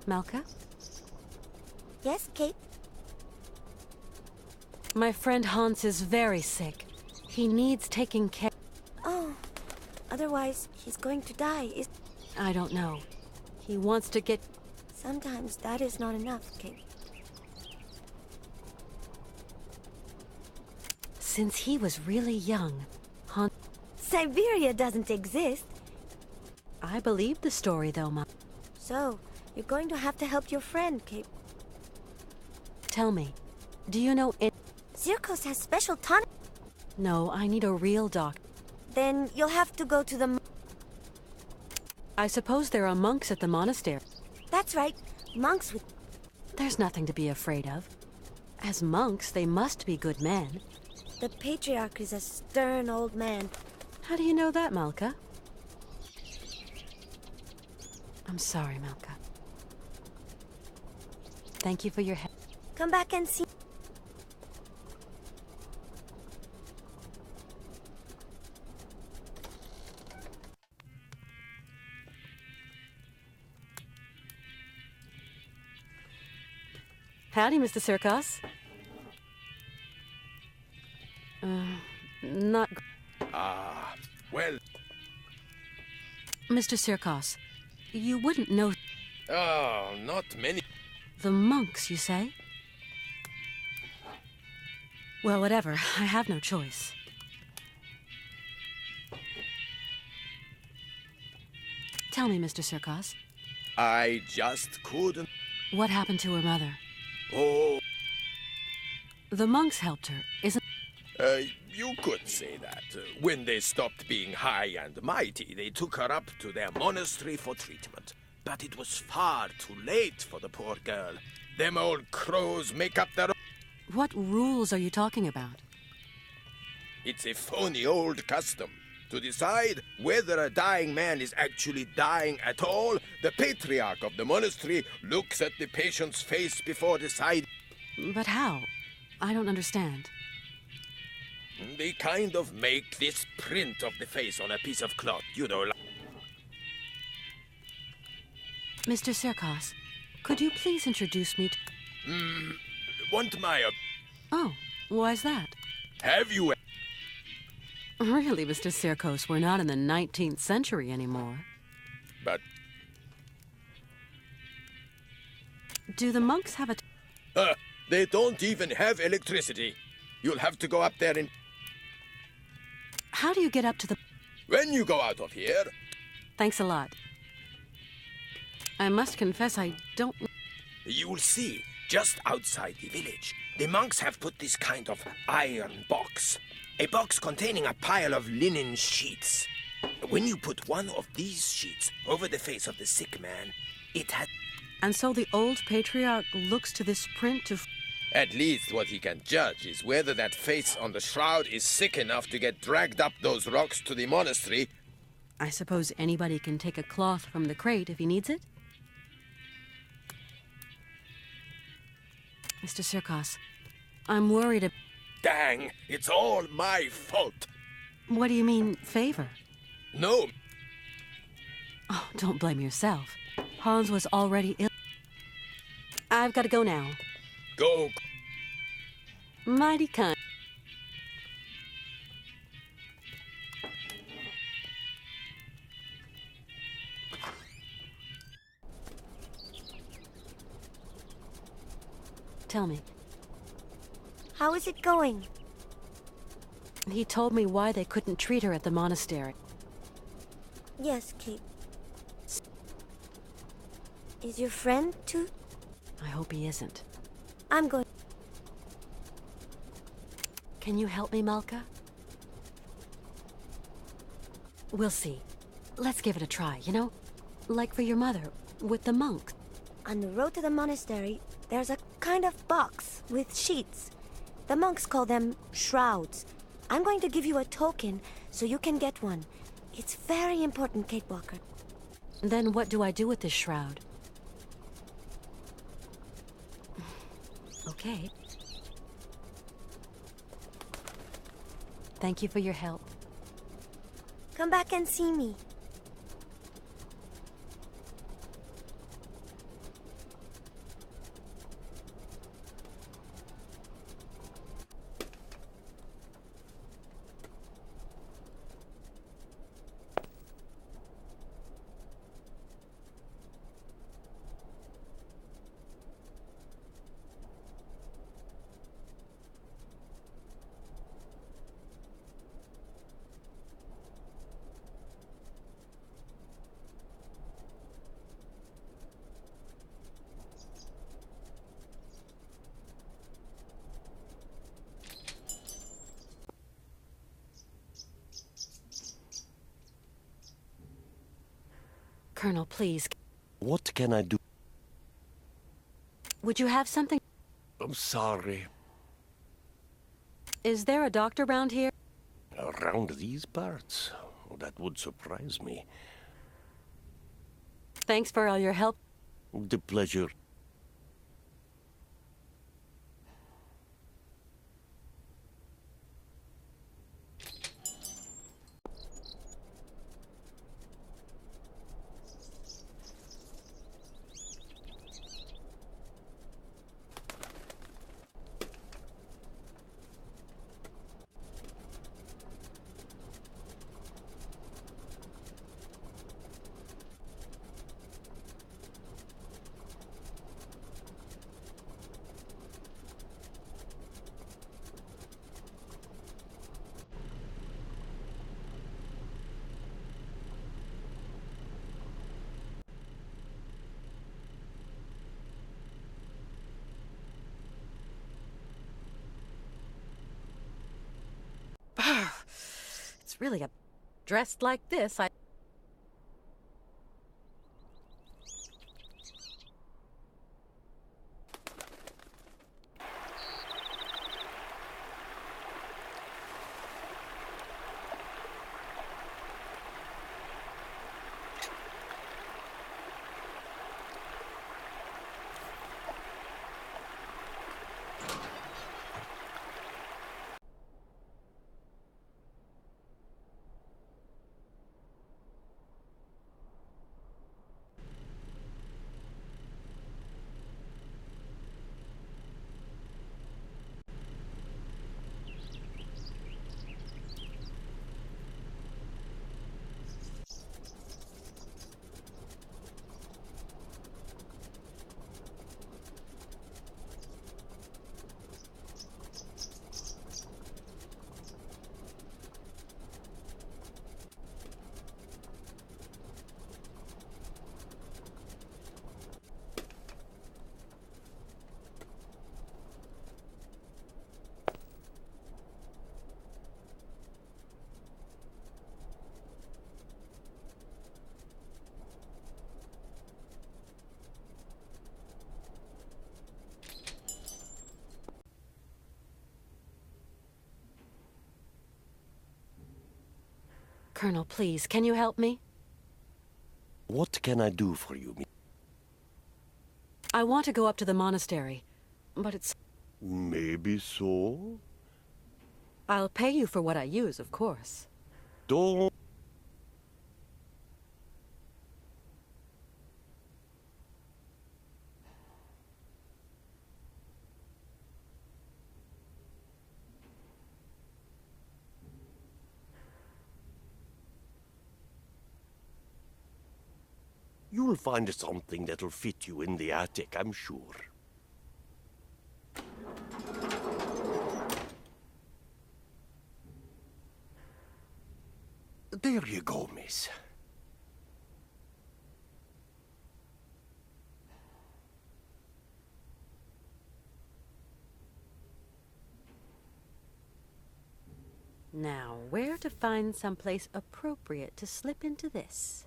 Malka? Yes, Kate? My friend Hans is very sick. He needs taking care. Oh, otherwise he's going to die. I don't know. He wants to get... Sometimes that is not enough, Kate. Since he was really young, Hans... Syberia doesn't exist. I believe the story, though, Mom. So, you're going to have to help your friend, Kate. Tell me, do you know it? Zirkos has special tonic. No, I need a real doctor. Then you'll have to go to the... I suppose there are monks at the monastery. That's right, monks with... There's nothing to be afraid of. As monks, they must be good men. The patriarch is a stern old man. How do you know that, Malka? I'm sorry, Malka. Thank you for your help. Come back and see... Howdy, Mr. Sirkos. Not... Well... Mr. Sirkos, you wouldn't know... Oh, not many... The monks, you say? Well, whatever. I have no choice. Tell me, Mr. Sirkos. I just couldn't... What happened to her mother? Oh... The monks helped her, isn't... You could say that. When they stopped being high and mighty, they took her up to their monastery for treatment. But it was far too late for the poor girl. Them old crows make up their... What rules are you talking about? It's a phony old custom. To decide whether a dying man is actually dying at all, the patriarch of the monastery looks at the patient's face before deciding. But how? I don't understand. They kind of make this print of the face on a piece of cloth, you know. Mr. Sirkos, could you please introduce me to... Want my... Oh, why's that? Have you... Really, Mr. Sirkos, we're not in the 19th century anymore. But... Do the monks have a... They don't even have electricity. You'll have to go up there and... How do you get up to the... When you go out of here... Thanks a lot. I must confess I don't... You'll see, just outside the village, the monks have put this kind of iron box. A box containing a pile of linen sheets. When you put one of these sheets over the face of the sick man, it has... And so the old patriarch looks to this print to... At least what he can judge is whether that face on the shroud is sick enough to get dragged up those rocks to the monastery. I suppose anybody can take a cloth from the crate if he needs it? Mr. Sirkos, I'm worried Dang, it's all my fault. What do you mean, favor? No. Oh, don't blame yourself. Hans was already ill. I've got to go now. Go. Mighty kind. Tell me. How is it going? He told me why they couldn't treat her at the monastery. Yes, Kate. Is your friend too? I hope he isn't. I'm going... Can you help me, Malka? We'll see. Let's give it a try, you know? Like for your mother, with the monks. On the road to the monastery, there's a kind of box with sheets. The monks call them shrouds. I'm going to give you a token so you can get one. It's very important, Kate Walker. Then what do I do with this shroud? Okay. Thank you for your help. Come back and see me. Colonel, please. What can I do? Would you have something? I'm sorry. Is there a doctor around here? Around these parts? That would surprise me. Thanks for all your help. The pleasure. It's really a... Dressed like this, I... Colonel, please, can you help me? What can I do for you? I want to go up to the monastery, but it's... Maybe so. I'll pay you for what I use, of course. Don't... You'll find something that'll fit you in the attic, I'm sure. There you go, miss. Now, where to find someplace appropriate to slip into this?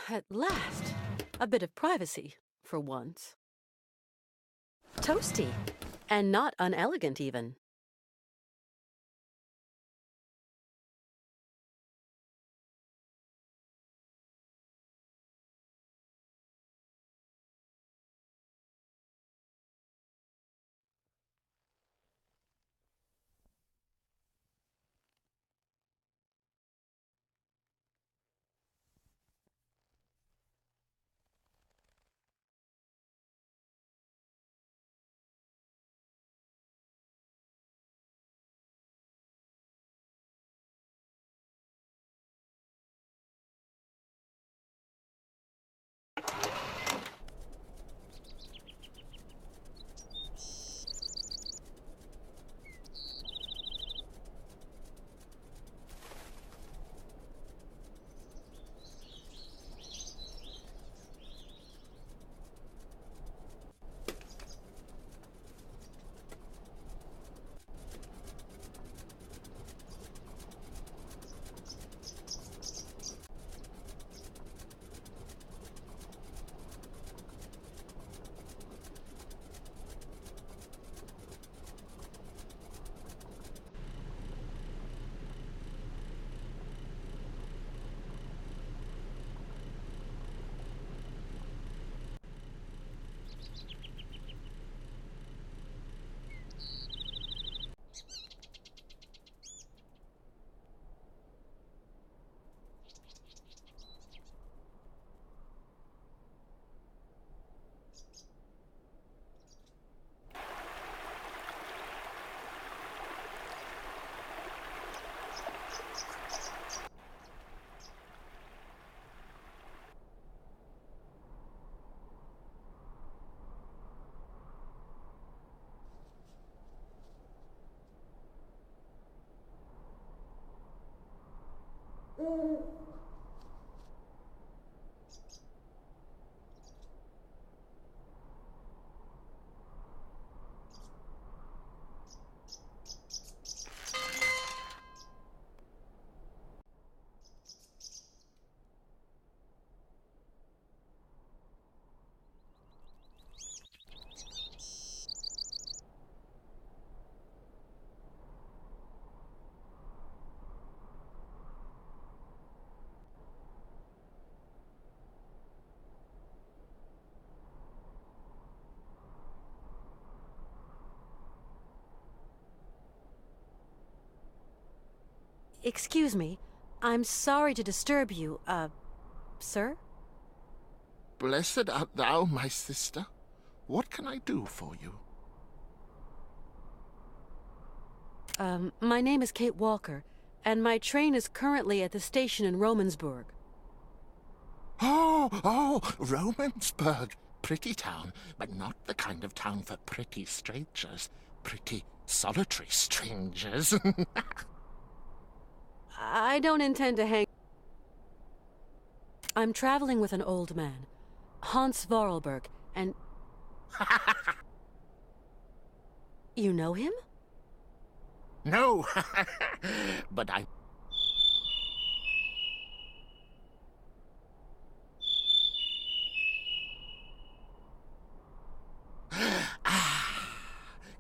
At last, a bit of privacy, for once. Toasty, and not unelegant even. Excuse me. I'm sorry to disturb you, sir? Blessed art thou, my sister. What can I do for you? My name is Kate Walker, and my train is currently at the station in Romansburg. Oh, Romansburg. Pretty town, but not the kind of town for pretty strangers. Pretty solitary strangers. I don't intend to hang... I'm traveling with an old man, Hans Vorarlberg, and... You know him? No, but I...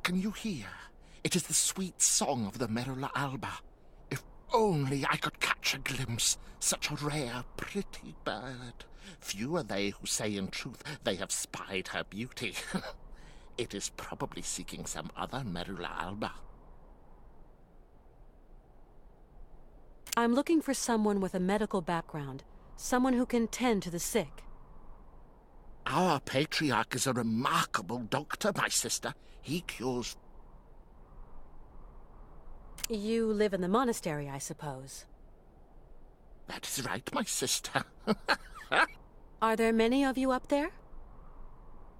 Can you hear? It is the sweet song of the Merula alba. If only I could catch a glimpse, such a rare, pretty bird. Few are they who say in truth they have spied her beauty. It is probably seeking some other Merula alba. I'm looking for someone with a medical background, someone who can tend to the sick. Our patriarch is a remarkable doctor, my sister. He cures... You live in the monastery, I suppose. That is right, my sister. Are there many of you up there?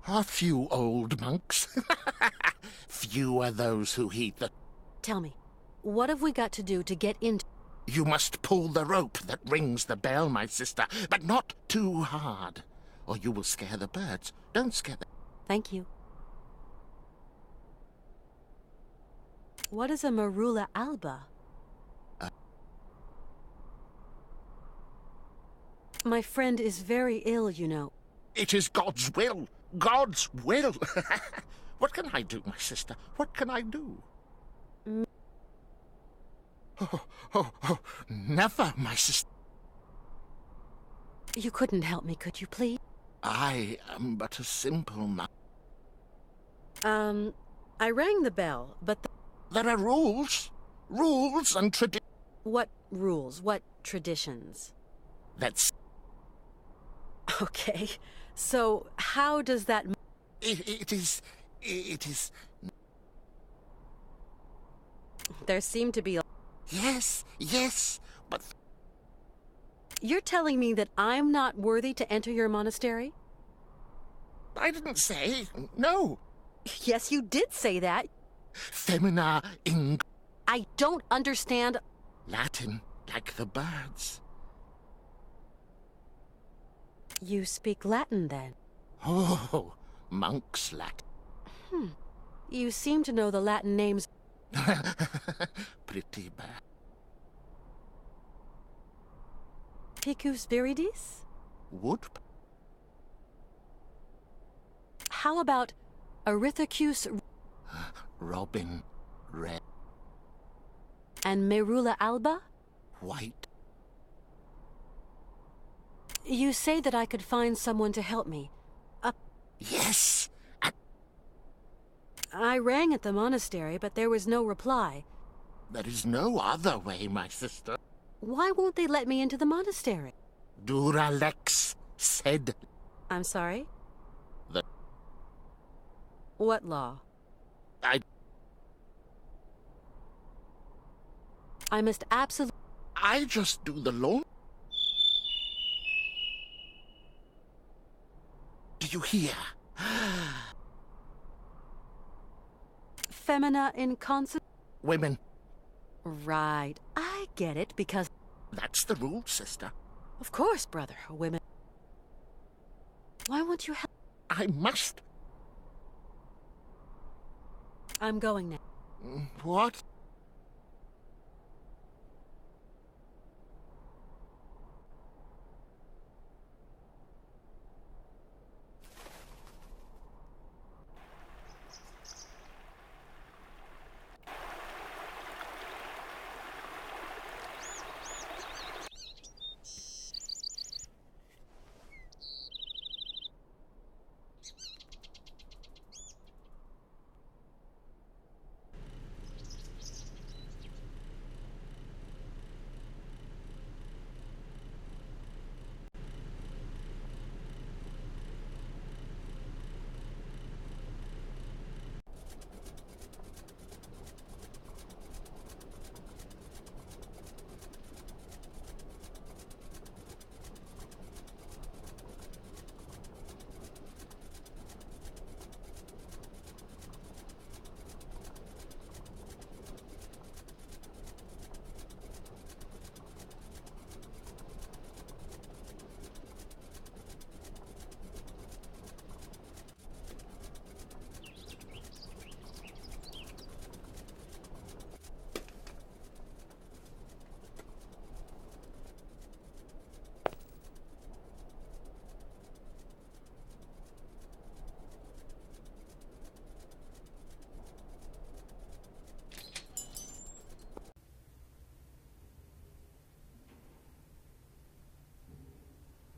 A few old monks. Few are those who heed the... Tell me, what have we got to do to get into... You must pull the rope that rings the bell, my sister, but not too hard, or you will scare the birds. Don't scare them. Thank you. What is a Merula alba? My friend is very ill, you know. It is God's will. God's will. What can I do, my sister? What can I do? Oh, never, my sister. You couldn't help me, could you, please? I am but a simple man. I rang the bell, but There are rules. Rules and traditions. What rules? What traditions? That's... Okay, so how does that... It is... There seem to be... Yes, but... You're telling me that I'm not worthy to enter your monastery? I didn't say... No. Yes, you did say that. Femina in... I don't understand... Latin, like the birds. You speak Latin, then? Oh, monks Latin. You seem to know the Latin names... Pretty bad. Picus viridis? Wood? How about Erythicus Robin red. and Merula alba? White. You say that I could find someone to help me. Yes. I rang at the monastery, but there was no reply. There is no other way, my sister. Why won't they let me into the monastery? Duralex said... I'm sorry? The... What law? I must absolutely... I just do the lawn. Do you hear? Femina in consent... Women. Right. I get it, because... That's the rule, sister. Of course, brother. Women... Why won't you help? I must. I'm going now. What?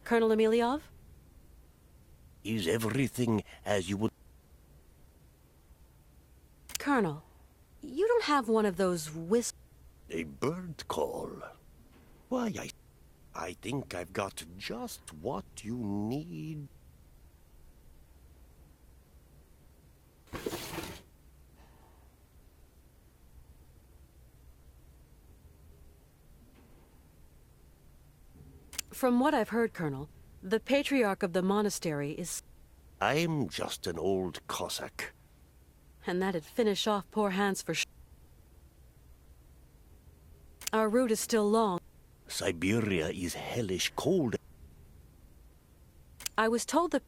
Colonel Emiliov? Is everything as you would... Colonel, you don't have one of those A bird call? Why, I think I've got just what you need. From what I've heard, Colonel, the patriarch of the monastery is... I'm just an old Cossack. And that'd finish off poor Hans for Our route is still long. Syberia is hellish cold. I was told that...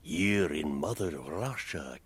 Here in Mother Russia,